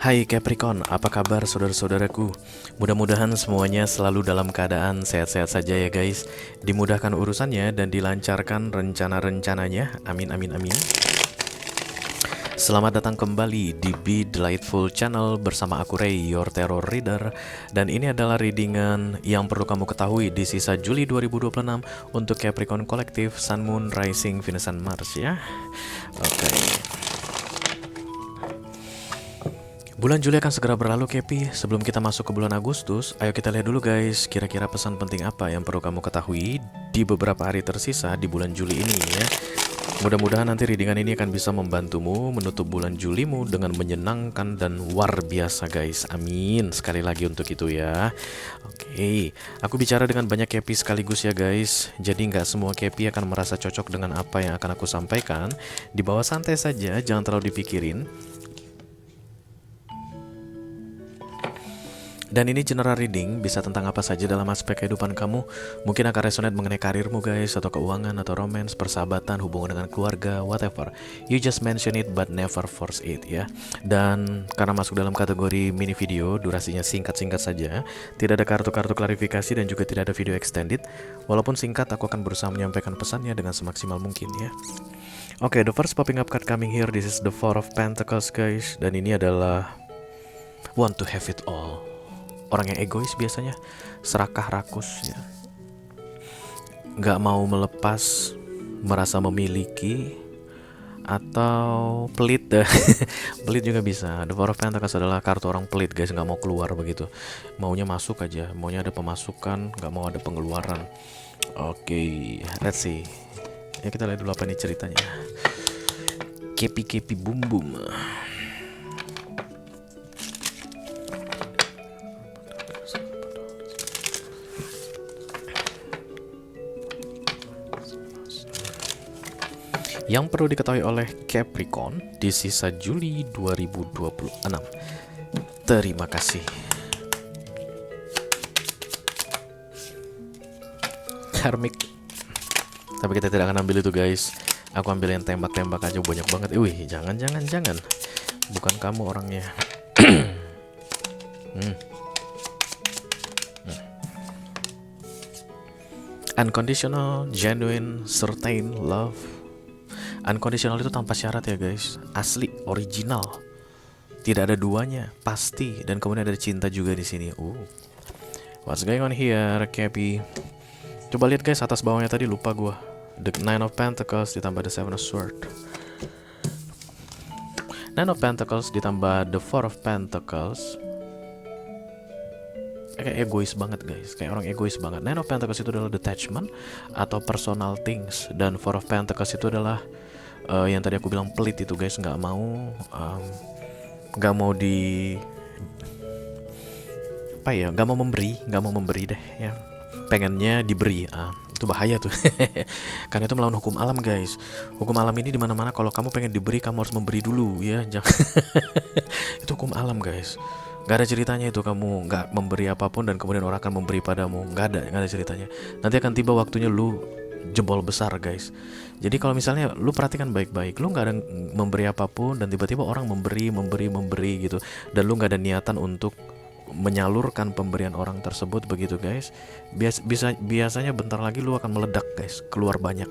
Hai Capricorn, apa kabar saudara-saudaraku? Mudah-mudahan semuanya selalu dalam keadaan sehat-sehat saja ya guys. Dimudahkan urusannya dan dilancarkan rencana-rencananya. Amin amin amin. Selamat datang kembali di Be Delightful Channel bersama aku Ray, your terror reader. Dan ini adalah readingan yang perlu kamu ketahui di sisa Juli 2026 untuk Capricorn Kolektif, Sun, Moon, Rising, Venus, dan Mars ya. Oke. Bulan Juli akan segera berlalu, Kepi. Sebelum kita masuk ke bulan Agustus, ayo kita lihat dulu guys, kira-kira pesan penting apa yang perlu kamu ketahui di beberapa hari tersisa di bulan Juli ini ya. Mudah-mudahan nanti readingan ini akan bisa membantumu menutup bulan Julimu dengan menyenangkan dan luar biasa guys. Amin. Sekali lagi untuk itu ya. Oke, aku bicara dengan banyak Kepi sekaligus ya guys. Jadi nggak semua Kepi akan merasa cocok dengan apa yang akan aku sampaikan. Di bawah santai saja, jangan terlalu dipikirin. Dan ini general reading, bisa tentang apa saja dalam aspek kehidupan kamu. Mungkin akan resonate mengenai karirmu guys, atau keuangan, atau romance, persahabatan, hubungan dengan keluarga, whatever. You just mention it but never force it ya. Dan karena masuk dalam kategori mini video, durasinya singkat-singkat saja. Tidak ada kartu-kartu klarifikasi dan juga tidak ada video extended. Walaupun singkat, aku akan berusaha menyampaikan pesannya dengan semaksimal mungkin ya. Oke, the first popping up card coming here, this is the Four of Pentacles guys. Dan ini adalah want to have it all. Orang yang egois biasanya, serakah rakus ya. Gak mau melepas, merasa memiliki, atau pelit dah. Pelit juga bisa. The Four of Pentacles adalah kartu orang pelit guys, gak mau keluar begitu. Maunya masuk aja, maunya ada pemasukan, gak mau ada pengeluaran. Oke, let's see. Ya kita lihat dulu apa nih ceritanya. Kepi-kepi bum bum. Yang perlu diketahui oleh Capricorn di sisa Juli 2026. Terima kasih. Karmik. Tapi kita tidak akan ambil itu guys. Aku ambil yang tembak-tembak aja, banyak banget. Wih, jangan. Bukan kamu orangnya. Unconditional, genuine, certain love. Unconditional itu tanpa syarat ya guys, asli, original, tidak ada duanya, pasti, dan kemudian ada cinta juga di sini. What's going on here, Cappy? Coba lihat guys atas bawahnya tadi, lupa gua. The Nine of Pentacles ditambah the Seven of Swords. Nine of Pentacles ditambah the Four of Pentacles. Kayak egois banget guys, kayak orang egois banget. Nine of Pentacles itu adalah detachment atau personal things, dan Four of Pentacles itu adalah yang tadi aku bilang pelit itu guys, nggak mau di apa ya, nggak mau memberi deh ya, pengennya diberi. Itu bahaya tuh. Karena itu melawan hukum alam guys. Hukum alam ini dimana-mana, kalau kamu pengen diberi kamu harus memberi dulu ya. Jangan. Itu hukum alam guys. Gak ada ceritanya itu kamu gak memberi apapun dan kemudian orang akan memberi padamu. Gak ada ceritanya. Nanti akan tiba waktunya lu jebol besar guys. Jadi kalau misalnya lu perhatikan baik-baik, lu gak ada memberi apapun dan tiba-tiba orang memberi gitu, dan lu gak ada niatan untuk menyalurkan pemberian orang tersebut begitu guys. Biasanya bentar lagi lu akan meledak guys, keluar banyak.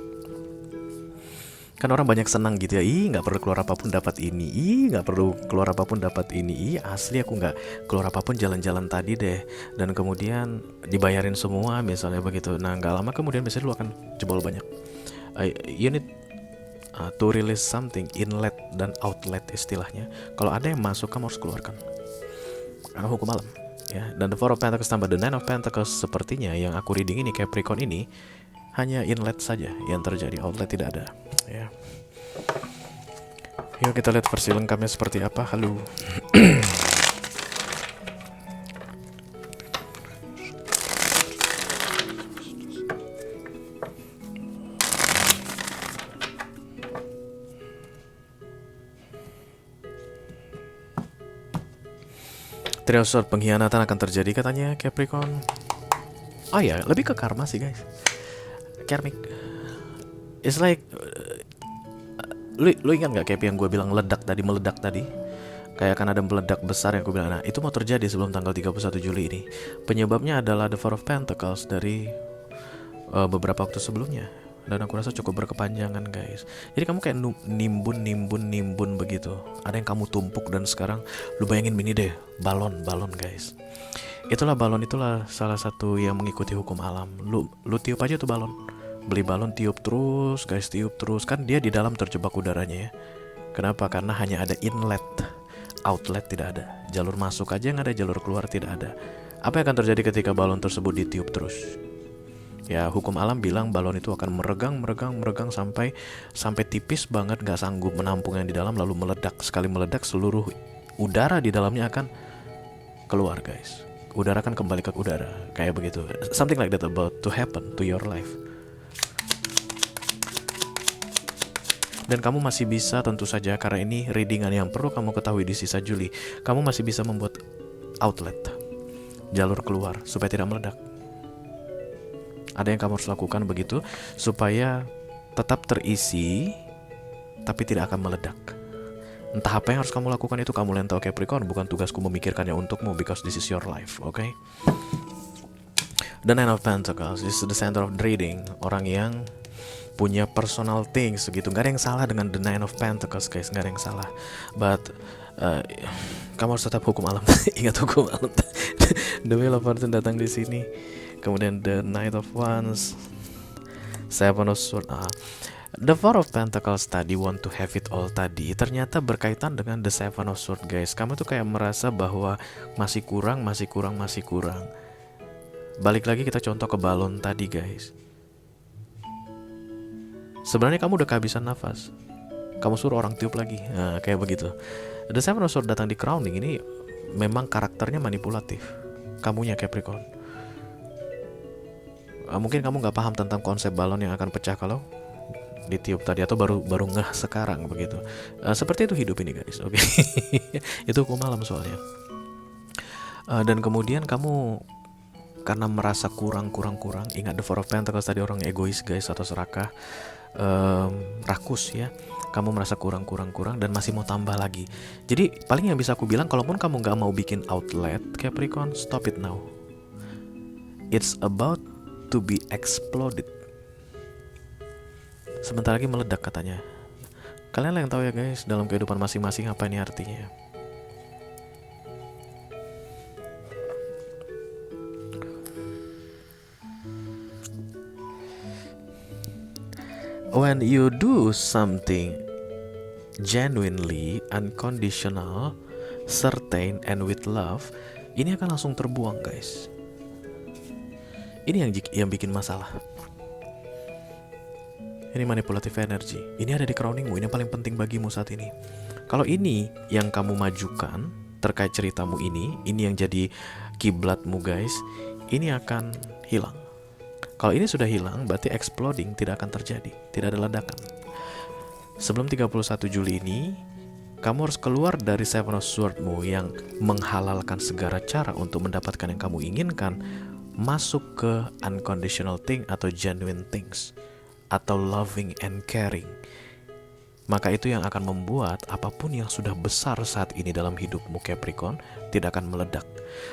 Kan orang banyak senang gitu ya, nggak perlu keluar apapun dapat ini, nggak perlu keluar apapun dapat ini, asli aku nggak keluar apapun, jalan-jalan tadi deh, dan kemudian dibayarin semua misalnya begitu. Nah nggak lama kemudian biasanya lu akan jebol banyak. You need to release something, inlet dan outlet istilahnya. Kalau ada yang masuk kamu harus keluarkan, karena hukum alam ya. Dan the Four of Pentacles tambah the Nine of Pentacles, sepertinya yang aku reading ini Capricorn ini hanya inlet saja yang terjadi, outlet tidak ada ya. Yuk kita lihat versi lengkapnya seperti apa. Halo. Three of Swords, pengkhianatan akan terjadi katanya Capricorn. Oh ya, lebih ke karma sih guys. Karmic. It's like lu ingat nggak Capi yang gue bilang meledak tadi? Kayak akan ada meledak besar yang gue bilang. Nah, itu mau terjadi sebelum tanggal 31 Juli ini. Penyebabnya adalah The Four of Pentacles dari beberapa waktu sebelumnya. Dan aku rasa cukup berkepanjangan guys. Jadi kamu kayak nimbun begitu. Ada yang kamu tumpuk dan sekarang lu bayangin ini deh, balon guys. Itulah salah satu yang mengikuti hukum alam. Lu tiup aja tuh balon. Beli balon, tiup terus guys, tiup terus. Kan dia di dalam terjebak udaranya ya. Kenapa? Karena hanya ada inlet, outlet tidak ada. Jalur masuk aja yang ada, jalur keluar tidak ada. Apa yang akan terjadi ketika balon tersebut ditiup terus? Ya, hukum alam bilang balon itu akan meregang sampai tipis banget, gak sanggup menampung yang di dalam, lalu meledak. Sekali meledak, seluruh udara di dalamnya akan keluar guys. Udara kan kembali ke udara, kayak begitu. Something like that about to happen to your life. Dan kamu masih bisa, tentu saja, karena ini readingan yang perlu kamu ketahui di sisa Juli, kamu masih bisa membuat outlet, jalur keluar, supaya tidak meledak. Ada yang kamu harus lakukan begitu, supaya tetap terisi, tapi tidak akan meledak. Entah apa yang harus kamu lakukan itu kamu yang tahu Capricorn, bukan tugasku memikirkannya untukmu, because this is your life, okay? The Nine of Pentacles, this is the center of the reading. Orang yang punya personal things gitu. Gak ada yang salah dengan The Nine of Pentacles guys, gak ada yang salah. But kamu harus tetap hukum alam. Ingat hukum alam. The Wheel of Fortune datang di sini. Kemudian The Knight of Wands, Seven of Swords. The Four of Pentacles tadi, want to have it all tadi, ternyata berkaitan dengan The Seven of Swords guys. Kamu tuh kayak merasa bahwa masih kurang. Balik lagi kita contoh ke balon tadi guys. Sebenarnya kamu udah kehabisan nafas, kamu suruh orang tiup lagi, nah, kayak begitu. The Seven of Swords datang di crowning ini memang karakternya manipulatif. Kamunya Capricorn, mungkin kamu nggak paham tentang konsep balon yang akan pecah kalau ditiup tadi, atau baru ngeh sekarang begitu. Seperti itu hidup ini guys, oke? Itu hukum malam soalnya. Dan kemudian kamu karena merasa kurang. Ingat The Four of Pentacles tadi orang egois guys, atau serakah, rakus ya. Kamu merasa kurang dan masih mau tambah lagi. Jadi paling yang bisa aku bilang, kalaupun kamu gak mau bikin outlet Capricorn, stop it now. It's about to be exploded. Sebentar lagi meledak katanya. Kalian lah yang tahu ya guys, dalam kehidupan masing-masing apa ini artinya. When you do something genuinely, unconditional, certain, and with love, ini akan langsung terbuang guys. Ini yang bikin masalah. Ini manipulative energy. Ini ada di crowningmu. Ini yang paling penting bagimu saat ini. Kalau ini yang kamu majukan terkait ceritamu ini yang jadi kiblatmu guys, ini akan hilang. Kalau ini sudah hilang, berarti exploding tidak akan terjadi. Tidak ada ledakan. Sebelum 31 Juli ini, kamu harus keluar dari Seven of Swords-mu yang menghalalkan segala cara untuk mendapatkan yang kamu inginkan, masuk ke unconditional thing atau genuine things, atau loving and caring. Maka itu yang akan membuat apapun yang sudah besar saat ini dalam hidupmu Capricorn tidak akan meledak.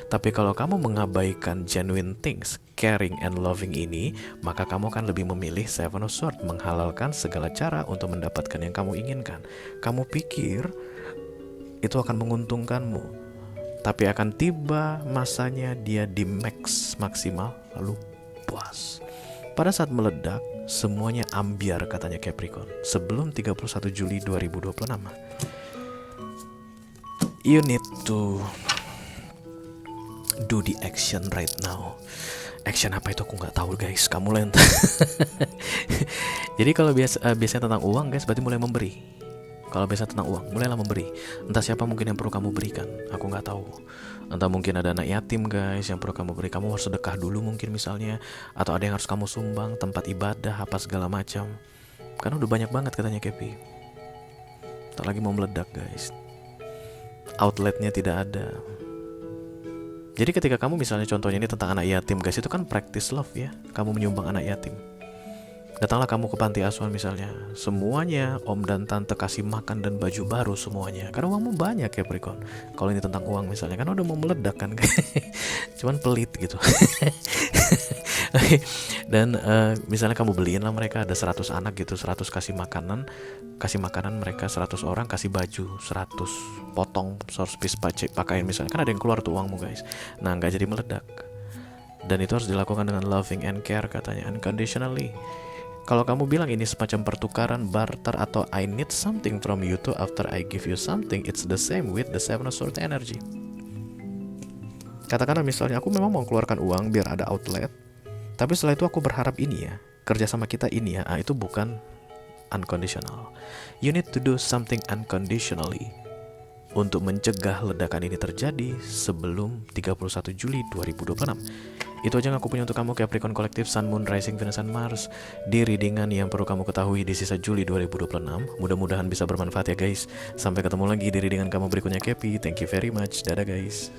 Tapi kalau kamu mengabaikan genuine things, caring and loving ini, maka kamu akan lebih memilih Seven of Swords, menghalalkan segala cara untuk mendapatkan yang kamu inginkan. Kamu pikir itu akan menguntungkanmu, tapi akan tiba masanya dia di maksimal, lalu puas. Pada saat meledak, semuanya ambiar katanya Capricorn. Sebelum 31 Juli 2026. You need to do the action right now. Action apa itu aku nggak tahu guys. Kamu lah yang Jadi kalau biasanya tentang uang guys, berarti mulai memberi. Kalau biasa tentang uang, mulailah memberi. Entah siapa mungkin yang perlu kamu berikan, aku nggak tahu. Entah mungkin ada anak yatim guys yang perlu kamu beri. Kamu harus sedekah dulu mungkin misalnya. Atau ada yang harus kamu sumbang, tempat ibadah, apa segala macam. Karena udah banyak banget katanya Kepi. Tak lagi mau meledak guys. Outletnya tidak ada. Jadi ketika kamu misalnya contohnya ini tentang anak yatim guys, itu kan practice love ya. Kamu menyumbang anak yatim. Datanglah kamu ke panti asuhan misalnya, semuanya om dan tante kasih makan dan baju baru semuanya. Karena uangmu banyak ya Capricorn. Kalau ini tentang uang misalnya, kan udah mau meledak kan. Cuman pelit gitu. Dan misalnya kamu beliin lah mereka ada 100 anak gitu, 100 kasih makanan mereka 100 orang, kasih baju 100 potong 100 piece pakaian misalnya. Kan ada yang keluar tuh uangmu guys. Nah, nggak jadi meledak. Dan itu harus dilakukan dengan loving and care katanya, unconditionally. Kalau kamu bilang ini semacam pertukaran, barter, atau I need something from you too after I give you something, it's the same with the Seven of Swords energy. Katakanlah misalnya aku memang mau keluarkan uang biar ada outlet, tapi setelah itu aku berharap ini ya, kerja sama kita ini ya, itu bukan unconditional. You need to do something unconditionally untuk mencegah ledakan ini terjadi sebelum 31 Juli 2026. Itu aja yang aku punya untuk kamu Capricorn Kolektif Sun, Moon, Rising, Venus, dan Mars di readingan yang perlu kamu ketahui di sisa Juli 2026. Mudah-mudahan bisa bermanfaat ya guys. Sampai ketemu lagi di readingan kamu berikutnya Capi. Thank you very much. Dadah guys.